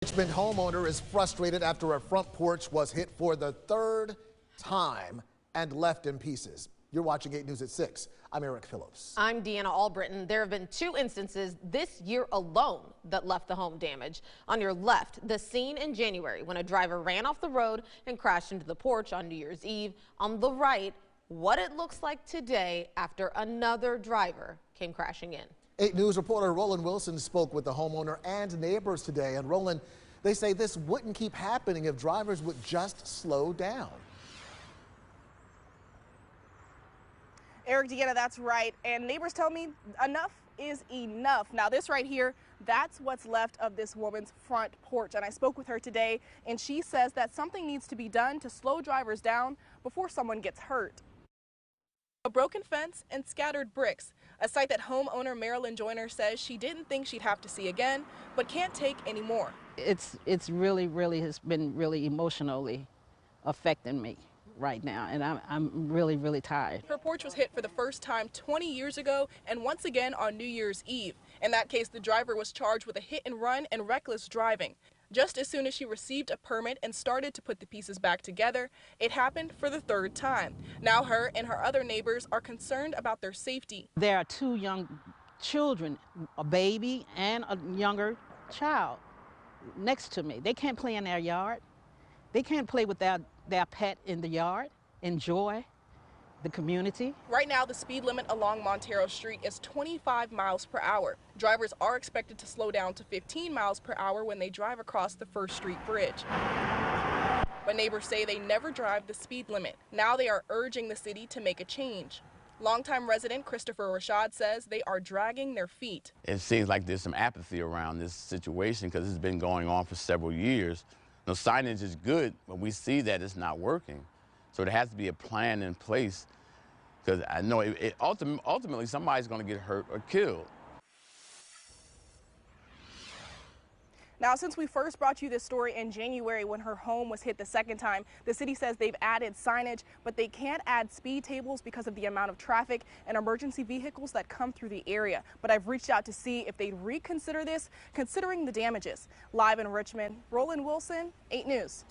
Richmond homeowner is frustrated after a front porch was hit for the third time and left in pieces. You're watching 8 News at 6. I'm Eric Phillips. I'm Deanna Albritton. There have been 2 instances this year alone that left the home damaged. On your left, the scene in January when a driver ran off the road and crashed into the porch on New Year's Eve. On the right, what it looks like today after another driver came crashing in. 8 News reporter Roland Wilson spoke with the homeowner and neighbors today. And Roland, they say this wouldn't keep happening if drivers would just slow down. Eric, Deanna, that's right. And neighbors tell me enough is enough. Now, this right here, that's what's left of this woman's front porch. And I spoke with her today, and she says that something needs to be done to slow drivers down before someone gets hurt. A broken fence and scattered bricks, a sight that homeowner Marilyn Joyner says she didn't think she'd have to see again, but can't take anymore. It's really has been really emotionally affecting me right now, and I'm really tired. Her porch was hit for the first time 20 years ago and once again on New Year's Eve. In that case, the driver was charged with a hit and run and reckless driving. Just as soon as she received a permit and started to put the pieces back together, it happened for the third time. Now her and her other neighbors are concerned about their safety. There are 2 young children, a baby and a younger child next to me. They can't play in their yard. They can't play with their pet in the yard, enjoy the community. Right now, the speed limit along Montero Street is 25 miles per hour. Drivers are expected to slow down to 15 miles per hour when they drive across the First Street Bridge. But neighbors say they never drive the speed limit. Now they are urging the city to make a change. Longtime resident Christopher Rashad says they are dragging their feet. It seems like there's some apathy around this situation because it's been going on for several years. No, signage is good, but we see that it's not working. So there has to be a plan in place because I know ultimately somebody's going to get hurt or killed. Now, since we first brought you this story in January when her home was hit the second time, the city says they've added signage, but they can't add speed tables because of the amount of traffic and emergency vehicles that come through the area. But I've reached out to see if they'd reconsider this, considering the damages. Live in Richmond, Roland Wilson, 8 News.